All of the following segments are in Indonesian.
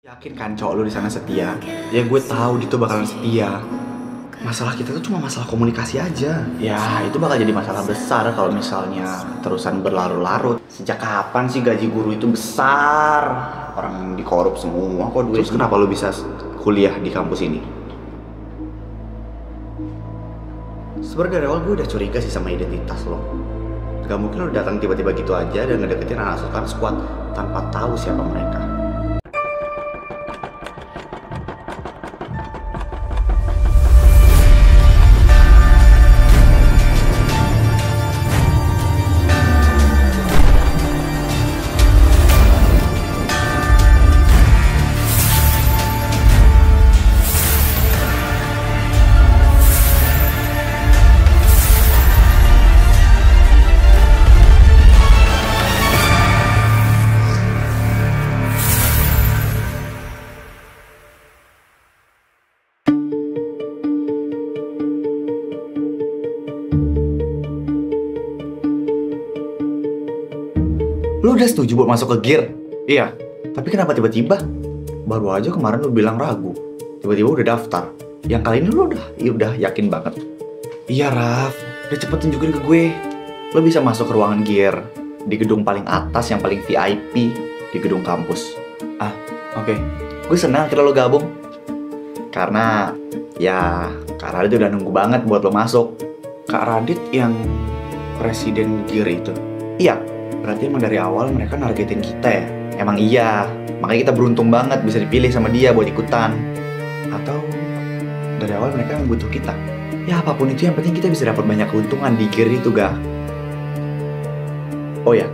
Yakin kan cowok lu di sana setia? Ya gue tahu dia tuh bakalan setia. Masalah kita tuh cuma masalah komunikasi aja. Ya itu bakal jadi masalah besar kalau misalnya terusan berlarut-larut. Sejak kapan sih gaji guru itu besar? Orang dikorup semua kok duit. Terus kenapa lu bisa kuliah di kampus ini? Sebenarnya dari awal gue udah curiga sih sama identitas lo. Gak mungkin lo datang tiba-tiba gitu aja dan ngedeketin anak asuhan squad tanpa tahu siapa mereka. Lu udah setuju buat masuk ke gear? Iya. Tapi kenapa tiba-tiba? Baru aja kemarin lu bilang ragu. Tiba-tiba udah daftar. Yang kali ini lu udah yakin banget. Iya Raf, udah cepet tunjukin ke gue. Lu bisa masuk ke ruangan gear di gedung paling atas yang paling VIP di gedung kampus. Ah, oke. Gue senang akhirnya lu gabung. Karena ya Kak Radit udah nunggu banget buat lo masuk. Kak Radit yang presiden gear itu? Iya. Berarti emang dari awal mereka nargetin kita ya? Emang iya, makanya kita beruntung banget bisa dipilih sama dia buat ikutan. Atau dari awal mereka yang butuh kita? Ya apapun itu, yang penting kita bisa dapat banyak keuntungan di gear itu, ga? Oh ya,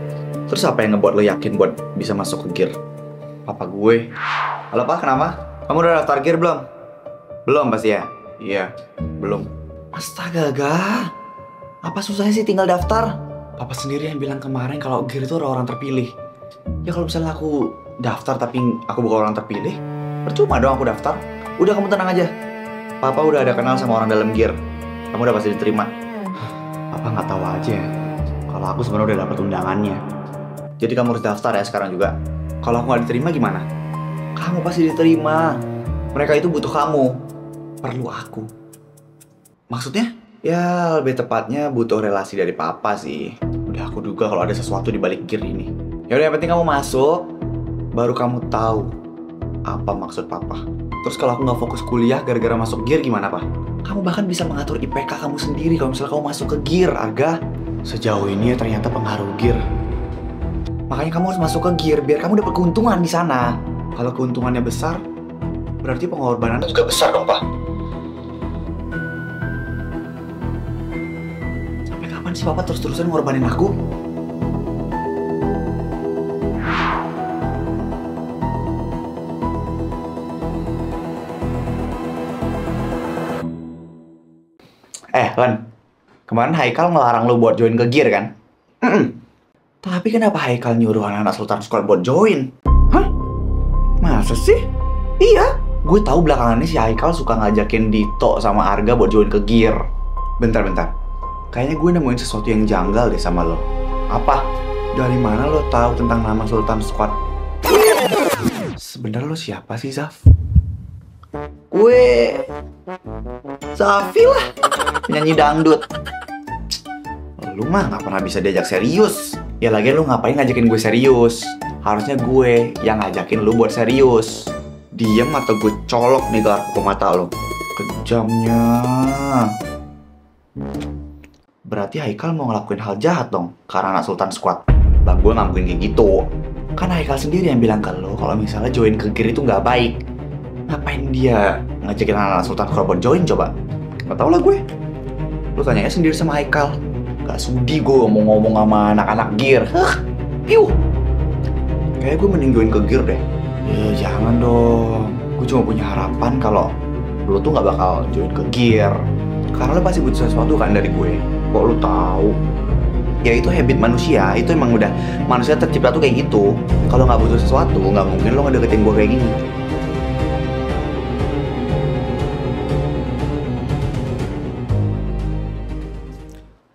terus apa yang ngebuat lo yakin buat bisa masuk ke gear? Papa gue. Halo Pak, kenapa? Kamu udah daftar gear belum? Belum pasti ya? Iya, belum. Astaga, ga? Apa susahnya sih tinggal daftar? Papa sendiri yang bilang kemarin kalau gear itu orang terpilih. Ya kalau misalnya aku daftar tapi aku bukan orang terpilih, percuma dong aku daftar. Udah kamu tenang aja. Papa udah ada kenal sama orang dalam gear. Kamu udah pasti diterima. Papa nggak tahu aja kalau aku sebenarnya udah dapet undangannya. Jadi kamu harus daftar ya sekarang juga. Kalau aku nggak diterima gimana? Kamu pasti diterima. Mereka itu butuh kamu. Perlu aku. Maksudnya? Ya, lebih tepatnya butuh relasi dari papa sih. Udah aku duga kalau ada sesuatu di balik gear ini. Yaudah, yang penting kamu masuk, baru kamu tahu apa maksud papa. Terus kalau aku nggak fokus kuliah gara-gara masuk gear gimana, Pak? Kamu bahkan bisa mengatur IPK kamu sendiri kalau misalnya kamu masuk ke gear, Arga. Sejauh ini ya ternyata pengaruh gear. Makanya kamu harus masuk ke gear biar kamu dapat keuntungan di sana. Kalau keuntungannya besar, berarti pengorbanannya juga besar dong, Pak. Kapan sih Papa terus-terusan ngorbanin aku? Len, kemarin Haikal ngelarang lo buat join ke gear kan? Tapi kenapa Haikal nyuruh anak-anak Sultan Squad buat join? Hah? Masa sih? Iya, gue tahu belakangan ini si Haikal suka ngajakin Dito sama Arga buat join ke gear. Bentar. Kayaknya gue nemuin sesuatu yang janggal deh sama lo. Apa? Dari mana lo tahu tentang nama Sultan Squad? Sebenarnya lo siapa sih, Zaf? Gue Zafi lah, penyanyi dangdut. Lu mah gak pernah bisa diajak serius. Ya lagian lu ngapain ngajakin gue serius? Harusnya gue yang ngajakin lu buat serius. Diem atau gue colok nih garpu mata lo. Kejamnya. Berarti Haikal mau ngelakuin hal jahat dong karena anak Sultan Squad. Bang, gue gak mungkin kayak gitu. Kan Haikal sendiri yang bilang ke lo kalau misalnya join ke gear itu gak baik. Ngapain dia ngajakin anak Sultan Squad buat join coba? Gak tau lah gue. Lo tanyanya sendiri sama Haikal. Gak sudi gue ngomong-ngomong sama anak-anak gear. Piu. Kayaknya gue mending join ke gear deh. Ya jangan dong. Gue cuma punya harapan kalau lo tuh gak bakal join ke gear. Karena lo pasti butuh sesuatu kan dari gue. Kok lu tahu? Ya itu habit manusia, itu emang udah manusia tercipta tuh kayak gitu. Kalau nggak butuh sesuatu, nggak mungkin lo ngedeketin gue kayak gini.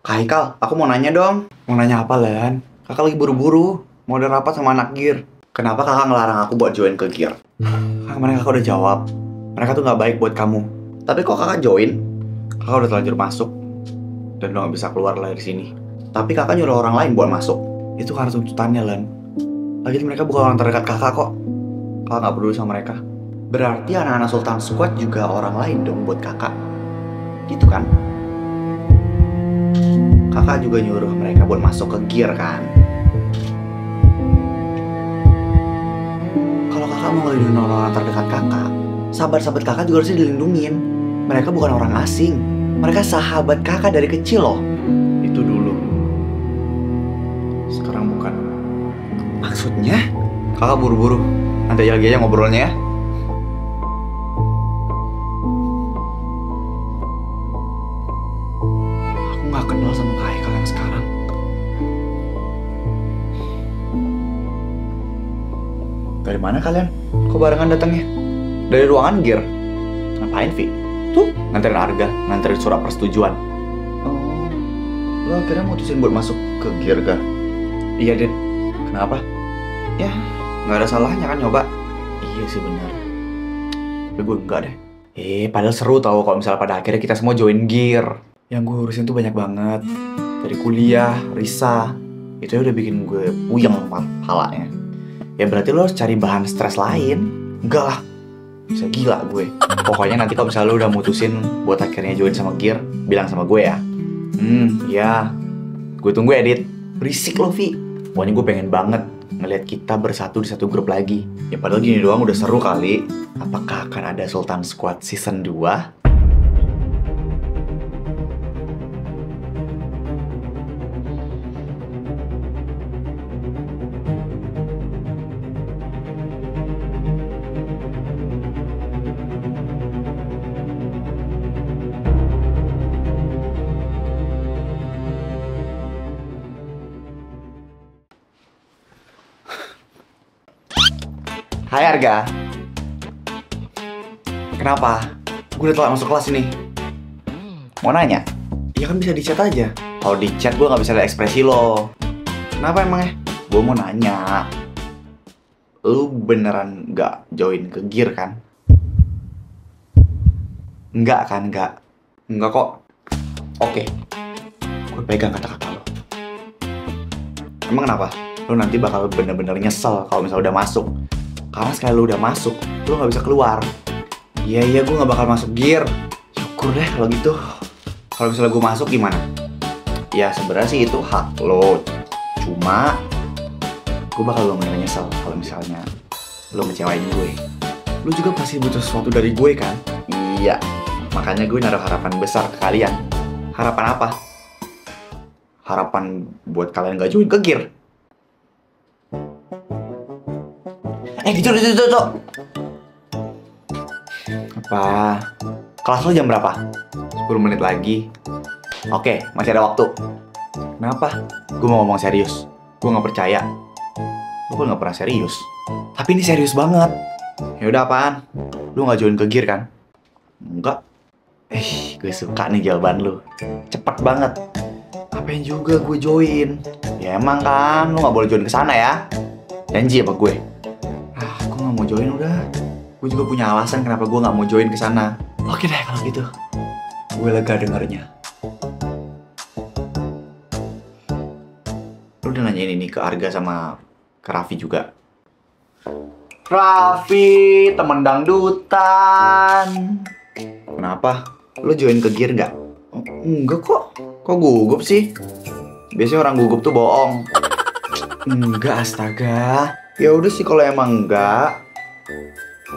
Kak Haikal, aku mau nanya dong. Mau nanya apa, Len? Kakak lagi buru-buru, mau ada rapat sama anak gear. Kenapa kakak ngelarang aku buat join ke gear? kemarin kakak udah jawab. Mereka tuh nggak baik buat kamu. Tapi kok kakak join, kakak udah terlanjur masuk. Dan udah gak bisa keluar lah dari sini. Tapi kakak nyuruh orang lain buat masuk. Itu karena tuntutannya, Lan. Lagi mereka bukan orang terdekat kakak kok. Kakak gak peduli sama mereka. Berarti anak-anak Sultan Squad juga orang lain dong buat kakak. Gitu kan? Kakak juga nyuruh mereka buat masuk ke gear kan? Kalau kakak mau ngelindungin orang-orang terdekat kakak, sahabat-sahabat kakak juga harusnya dilindungin. Mereka bukan orang asing. Mereka sahabat kakak dari kecil loh. Itu dulu. Sekarang bukan. Maksudnya? Kakak buru-buru. Nanti lagi aja ngobrolnya ya. Aku gak kenal sama Kak Haikal yang sekarang. Dari mana kalian? Kok barengan datangnya? Dari ruangan gear. Ngapain, Vi? Tuh, nganterin harga, nganterin surat persetujuan. Oh, lo akhirnya mutusin buat masuk ke gear kah? Iya, Dit. Kenapa? Ya, nggak ada salahnya kan nyoba. Iya sih benar. Tapi gue enggak deh. Padahal seru tau kalau misalnya pada akhirnya kita semua join gear. Yang gue urusin tuh banyak banget. Dari kuliah, Risa. Itu ya udah bikin gue puyeng palanya. Ya berarti lo harus cari bahan stres lain. Enggak lah. Bisa gila gue. Pokoknya nanti kalau misalnya lo udah mutusin buat akhirnya join sama gear, bilang sama gue ya. Ya. Gue tunggu edit. Berisik lo, Vi. Pokoknya gue pengen banget ngeliat kita bersatu di satu grup lagi. Ya padahal gini doang udah seru kali. Apakah akan ada Sultan Squad season 2? Hai Arga. Kenapa? Gue udah telat masuk kelas ini. Mau nanya? Ya kan bisa di chat aja. Kalau di chat gue gak bisa lihat ekspresi lo. Kenapa emangnya? Gue mau nanya. Lu beneran gak join ke gear kan? Enggak kan, enggak. Enggak kok. Oke. Gue pegang kata-kata lo. Emang kenapa? Lo nanti bakal bener-bener nyesel kalau misalnya udah masuk. Karena sekali lu udah masuk, lu gak bisa keluar. Iya, gue gak bakal masuk gear. Syukur deh kalau gitu. Kalau misalnya gue masuk gimana? Ya sebenarnya sih itu hak lo. Cuma gue bakal bener-bener nyesel kalau misalnya lu ngecewain gue. Lu juga pasti butuh sesuatu dari gue kan? Iya. Makanya gue naruh harapan besar ke kalian. Harapan apa? Harapan buat kalian gak join ke gear. Gitu. Apa? Kelas lo jam berapa? 10 menit lagi. Oke, masih ada waktu. Kenapa? Gue mau ngomong serius. Gue gak percaya. Gue gak pernah serius. Tapi ini serius banget. Yaudah apaan? Lu gak join ke gear kan? Enggak. Gue suka nih jawaban lu. Cepet banget. Apain juga gue join? Ya emang kan, lu gak boleh join ke sana ya. Janji apa gue? Gue gak mau join udah. Gue juga punya alasan kenapa gue gak mau join ke sana. Oke deh kalau gitu. Gue lega dengernya. Lu udah nanyain ini ke Arga sama ke Raffi juga. Raffi, temen dangdutan. Kenapa? Lu join ke gear gak? Enggak kok. Kok gugup sih? Biasanya orang gugup tuh bohong. Enggak, astaga. Ya udah sih kalau emang enggak,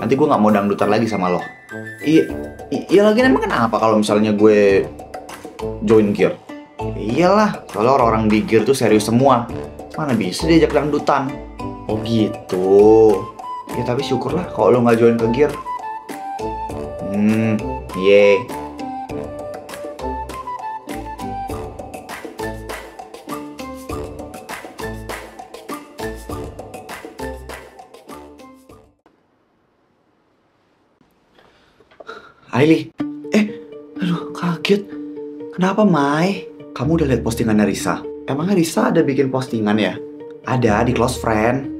nanti gue nggak mau dangdutan lagi sama lo. Iya lagi emang kenapa kalau misalnya gue join gear? Iyalah, soalnya orang-orang di gear tuh serius semua. Mana bisa diajak dangdutan? Oh gitu. Ya tapi syukurlah kalau lo nggak join ke gear. Ye. Aili, aduh kaget. Kenapa Mai? Kamu udah lihat postingannya Risa? Emangnya Risa ada bikin postingan ya? Ada di close friend.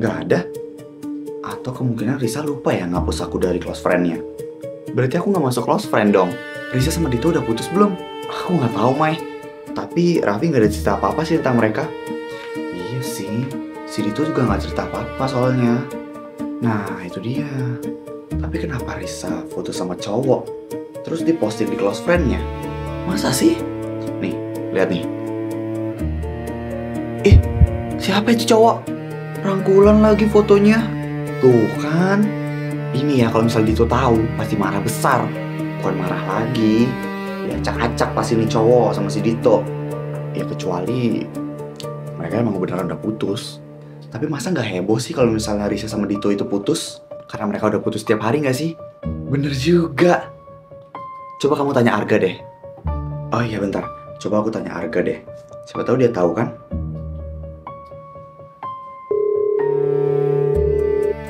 Nggak ada. Atau kemungkinan Risa lupa ya ngapus aku dari close friend-nya. Berarti aku nggak masuk close friend dong. Risa sama Dito udah putus belum? Aku nggak tahu, Mai. Tapi Raffi nggak ada cerita apa-apa sih tentang mereka. Iya sih, si Dito juga nggak cerita apa-apa soalnya. Nah, itu dia. Tapi kenapa Risa foto sama cowok, terus diposting di close friend-nya? Masa sih? Nih, lihat nih. Siapa itu cowok? Rangkulan lagi fotonya. Tuh kan. Ini ya kalau misal Dito tahu pasti marah besar. Bukan marah lagi. Ya acak-acak pasti ini cowok sama si Dito. Ya kecuali mereka emang beneran udah putus. Tapi masa nggak heboh sih kalau misalnya Risa sama Dito itu putus? Karena mereka udah putus tiap hari nggak sih? Bener juga. Coba kamu tanya Arga deh. Oh iya bentar. Coba aku tanya Arga deh. Siapa tahu dia tahu kan?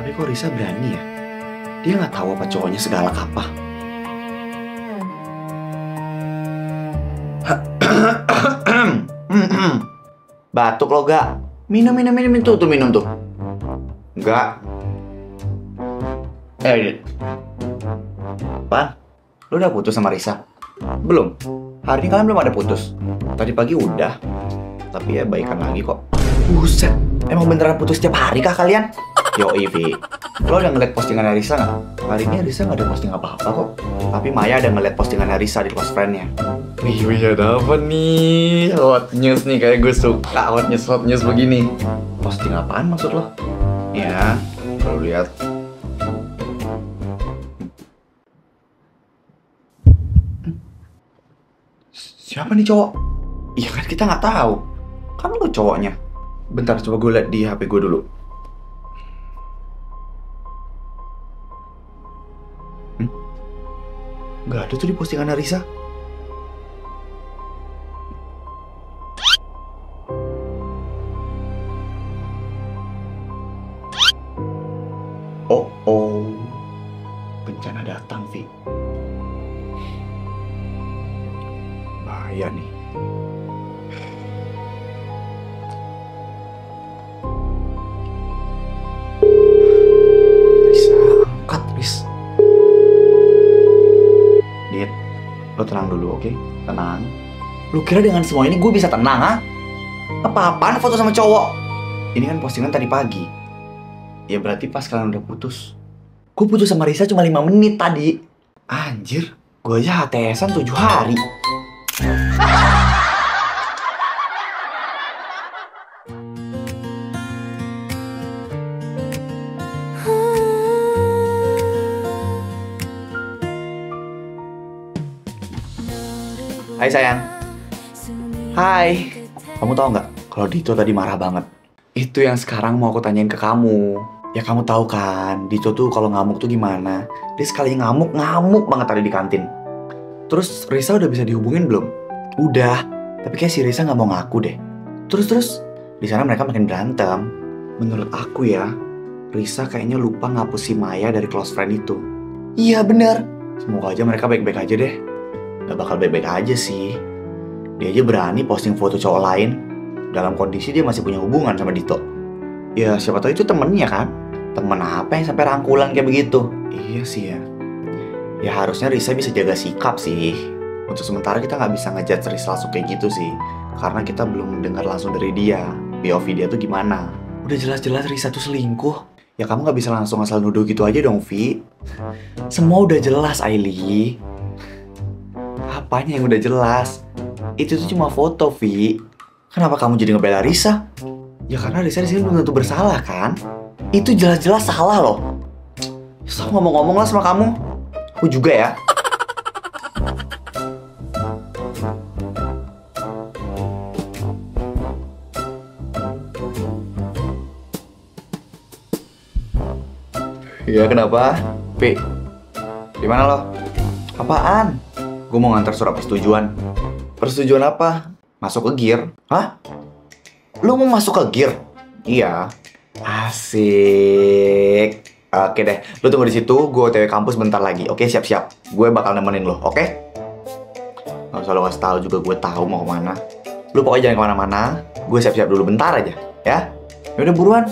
Tapi kok Risa berani ya? Dia nggak tahu apa cowoknya segalak apa. Batuk lo gak? Minum tuh minum tuh. Enggak. Apaan? Lu udah putus sama Risa? Belum. Hari ini kalian belum ada putus. Tadi pagi udah. Tapi ya baikan lagi kok. Buset, emang beneran putus tiap hari kah kalian? Yo Ivi, lo udah ngeliat postingan Risa nggak? Hari ini Risa nggak ada posting apa-apa kok. Tapi Maya ada ngeliat postingan Risa di close friend-nya. Wih, ada apa nih? Hot news nih, kayak gue suka hot news begini. Posting apaan maksud lo? Ya, kalau lihat. Siapa nih cowok? Iya kan kita nggak tahu. Kan lo cowoknya. Bentar, coba gue liat di HP gue dulu. Gak ada tuh di postingan Risa. Oh, bencana datang, Vi. Bahaya nih. Risa, angkat, Riz. Dit, lo tenang dulu, oke? Tenang. Lu kira dengan semua ini gue bisa tenang, ha? Apa-apaan foto sama cowok? Ini kan postingan tadi pagi. Ya berarti pas kalian udah putus. Gue putus sama Risa cuma 5 menit tadi. Anjir, gue aja HTS-an 7 hari. Hai sayang. Hai. Kamu tahu nggak kalau Dito tadi marah banget? Itu yang sekarang mau aku tanyain ke kamu. Ya kamu tahu kan, Dito tuh kalau ngamuk tuh gimana? Dia sekali ngamuk banget tadi di kantin. Terus Risa udah bisa dihubungin belum? Udah, tapi kayak si Risa nggak mau ngaku deh. Terus di sana mereka makin berantem. Menurut aku ya, Risa kayaknya lupa ngapus si Maya dari close friend itu. Iya bener. Semoga aja mereka baik-baik aja deh. Gak bakal baik-baik aja sih. Dia aja berani posting foto cowok lain dalam kondisi dia masih punya hubungan sama Dito. Ya siapa tahu itu temennya kan. Temen apa yang sampai rangkulan kayak begitu? Iya sih ya. Ya harusnya Risa bisa jaga sikap sih. Untuk sementara kita nggak bisa ngejudge Risa langsung kayak gitu sih. Karena kita belum mendengar langsung dari dia POV dia tuh gimana. Udah jelas-jelas Risa tuh selingkuh. Ya kamu nggak bisa langsung asal nuduh gitu aja dong, Vi. Semua udah jelas, Aili. Apanya yang udah jelas? Itu tuh cuma foto, Vi. Kenapa kamu jadi ngebela Risa? Ya karena Risa di sini belum tentu bersalah kan? Itu jelas-jelas salah loh. So ngomong-ngomong lah sama kamu. Aku juga ya. Iya kenapa? Pi, di mana lo? Apaan? Gue mau ngantar surat persetujuan. Persetujuan apa? Masuk ke gear? Hah? Lu mau masuk ke gear? Iya. Asik. Oke deh, lu tunggu di situ. Gue OTW kampus bentar lagi. Oke, siap-siap. Gue bakal nemenin lo, oke? Gak usah lo kasih tahu juga gue tahu mau kemana. Lu pokoknya jangan kemana-mana. Gue siap-siap dulu bentar aja, ya? Yaudah buruan.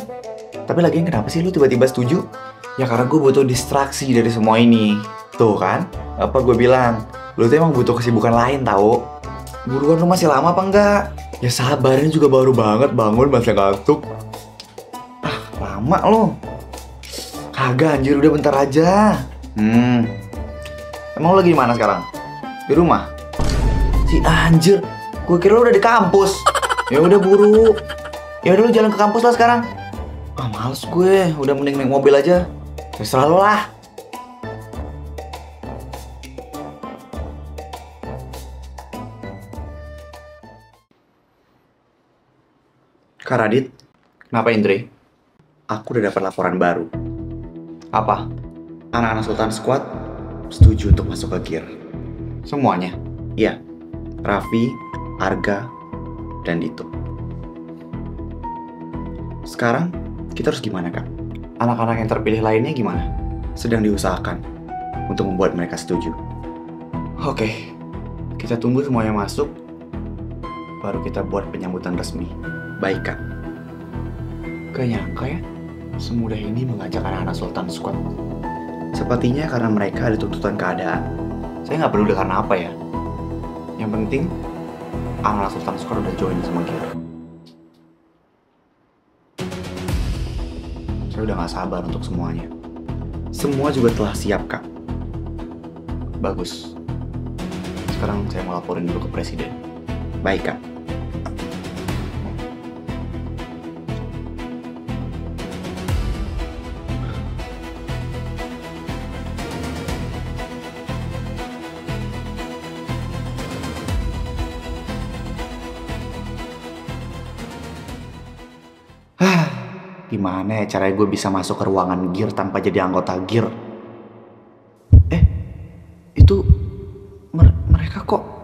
Tapi lagian kenapa sih lu tiba-tiba setuju? Ya karena gue butuh distraksi dari semua ini. Tuh kan, apa gue bilang? Lu tuh emang butuh kesibukan lain tau. Buruan, lu masih lama apa enggak? Ya sabarnya juga baru banget bangun masih ngantuk. Ah, lama lo. Kagak anjir, udah bentar aja. Emang lu lagi di mana sekarang? Di rumah? Si anjir, gue kira lu udah di kampus. Ya udah buru. Ya udah lu jalan ke kampus lah sekarang. Ah, males gue, udah mending naik mobil aja. Terserah lo lah. Kak Radit, kenapa Indri? Aku udah dapat laporan baru. Apa? Anak-anak Sultan Squad setuju untuk masuk ke GEAR. Semuanya? Iya. Raffi, Arga, dan Dito. Sekarang kita harus gimana, Kak? Anak-anak yang terpilih lainnya gimana? Sedang diusahakan untuk membuat mereka setuju. Oke, kita tunggu semuanya masuk, baru kita buat penyambutan resmi. Baik, Kak. Gak nyangka ya, semudah ini mengajak anak-anak Sultan Squad. Sepertinya karena mereka ada tuntutan keadaan. Saya nggak peduli karena apa ya. Yang penting, anak-anak Sultan Squad udah join sama GEAR. Saya udah gak sabar untuk semuanya. Semua juga telah siap, Kak. Bagus. Sekarang saya mau laporin dulu ke Presiden. Baik, Kak. Gimana ya caranya gue bisa masuk ke ruangan GEAR tanpa jadi anggota GEAR? Itu mereka kok?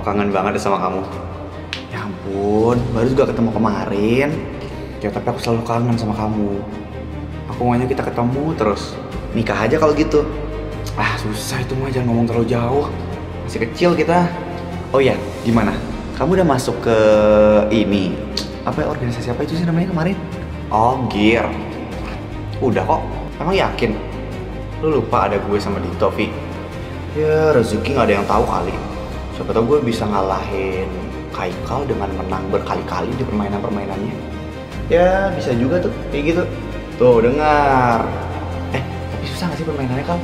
Kangen banget sama kamu. Ya ampun, baru juga ketemu kemarin. Ya tapi aku selalu kangen sama kamu. Aku maunya kita ketemu terus. Nikah aja kalau gitu. Ah susah itu mah, jangan ngomong terlalu jauh. Masih kecil kita. Oh ya, gimana? Kamu udah masuk ke ini? Apa ya, organisasi apa itu sih namanya kemarin? Oh, GEAR. Udah kok. Emang yakin? Lu lupa ada gue sama Dito, Vi? Ya rezeki gak ada yang tahu kali. Siapa tau gue bisa ngalahin Kaikal dengan menang berkali-kali di permainan-permainannya. Ya bisa juga tuh, kayak gitu. Tuh dengar. Tapi susah gak sih permainannya, Kal?